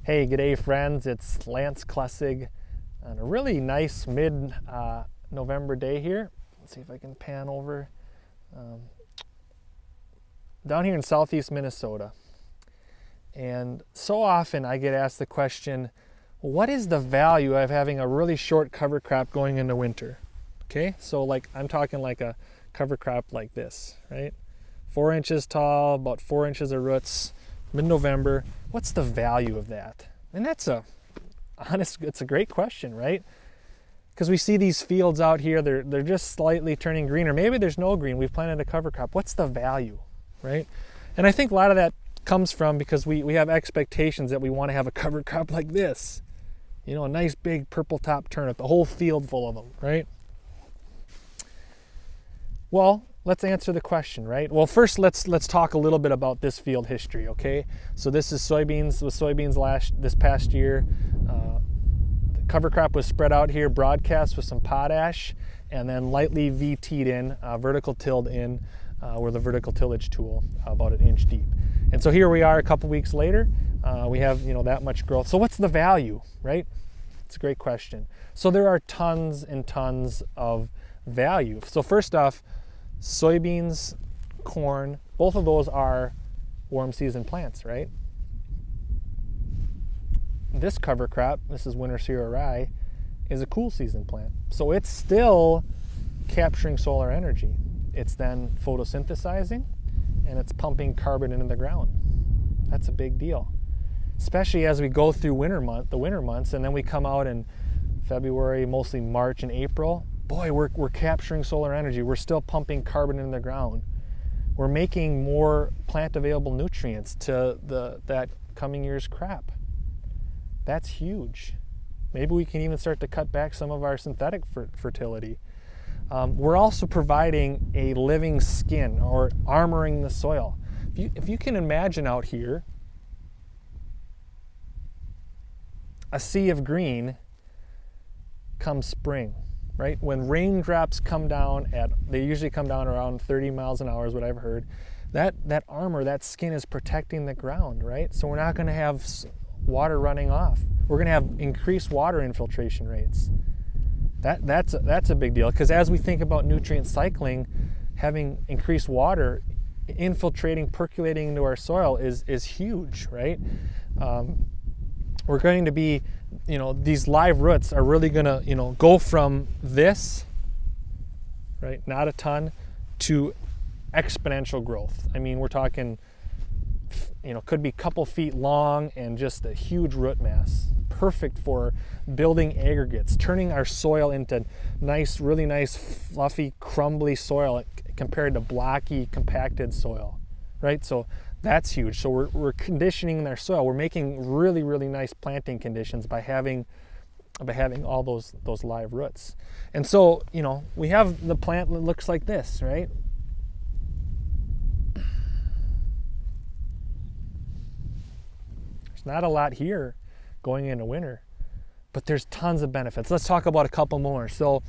Hey, g'day friends, it's Lance Klessig on a really nice mid-November day here. Let's see if I can pan over. Down here in southeast Minnesota. And so often I get asked the question, what is the value of having a really short cover crop going into winter? Okay, so like I'm talking like a cover crop like this, right? 4 inches tall, about 4 inches of roots, mid-November. What's the value of that? And it's a great question, right? Because we see these fields out here, they're just slightly turning green, or maybe there's no green, we've planted a cover crop. What's the value, right? And I think a lot of that comes from because we have expectations that we want to have a cover crop like this. You know, a nice big purple top turnip, the whole field full of them, right? Well, let's answer the question, right? Well, first let's talk a little bit about this field history, okay? So this is soybeans this past year. The cover crop was spread out here, broadcast with some potash, and then lightly VT'd in, vertical tilled in with a vertical tillage tool about 1 inch deep. And so here we are a couple weeks later. We have that much growth. So what's the value, right? It's a great question. So there are tons and tons of value. So first off, soybeans, corn, both of those are warm season plants, right? This cover crop, this is winter cereal rye, is a cool season plant. So it's still capturing solar energy. It's then photosynthesizing and it's pumping carbon into the ground. That's a big deal. Especially as we go through the winter months, and then we come out in February, mostly March and April. Boy, we're capturing solar energy. We're still pumping carbon into the ground. We're making more plant available nutrients to that coming year's crop. That's huge. Maybe we can even start to cut back some of our synthetic fertility. We're also providing a living skin, or armoring the soil. If you can imagine out here a sea of green come spring. Right? When raindrops come down they usually come down around 30 miles an hour is what I've heard. That armor, that skin is protecting the ground, right? So we're not going to have water running off. We're going to have increased water infiltration rates. That's a big deal, because as we think about nutrient cycling, having increased water infiltrating, percolating into our soil is huge, right? We're going to be, these live roots are really going to, go from this, right, not a ton, to exponential growth. I mean, we're talking, could be a couple feet long and just a huge root mass. Perfect for building aggregates, turning our soil into nice, really nice, fluffy, crumbly soil compared to blocky, compacted soil, right? So that's huge. So we're conditioning their soil. We're making really, really nice planting conditions by having all those live roots. And so, we have the plant that looks like this, right? There's not a lot here going into winter, but there's tons of benefits. Let's talk about a couple more. So,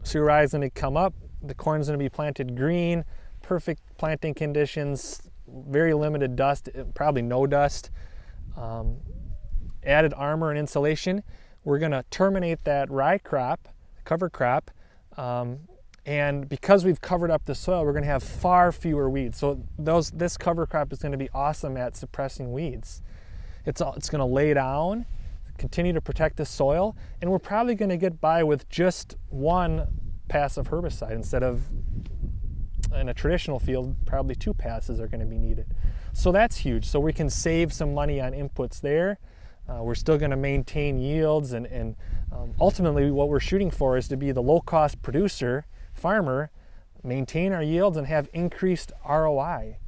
cereal rye is going to come up. The corn's going to be planted green. Perfect planting conditions, very limited dust, probably no dust, added armor and insulation. We're going to terminate that rye crop, cover crop, and because we've covered up the soil, we're going to have far fewer weeds. So this cover crop is going to be awesome at suppressing weeds. It's going to lay down, continue to protect the soil, and we're probably going to get by with just one pass of herbicide instead of, in a traditional field, probably 2 passes are going to be needed. So that's huge. So we can save some money on inputs there. We're still going to maintain yields, and ultimately what we're shooting for is to be the low-cost producer, farmer, maintain our yields and have increased ROI.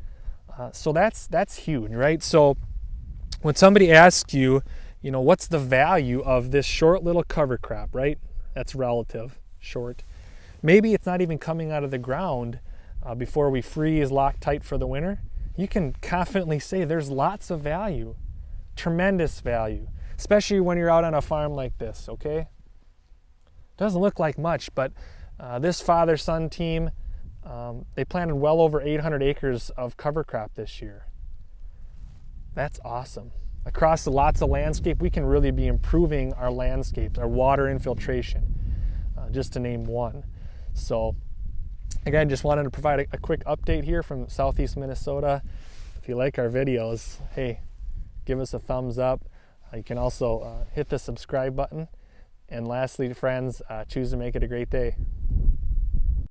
So that's huge, right? So when somebody asks you, what's the value of this short little cover crop, right? That's relative, short. Maybe it's not even coming out of the ground before we freeze, lock tight for the winter. You can confidently say there's lots of value, tremendous value, especially when you're out on a farm like this, okay? Doesn't look like much, but this father-son team, they planted well over 800 acres of cover crop this year. That's awesome. Across lots of landscape, we can really be improving our landscapes, our water infiltration, just to name one. So again, just wanted to provide a quick update here from Southeast Minnesota. If you like our videos, hey, give us a thumbs up. You can also hit the subscribe button. And lastly, friends, choose to make it a great day.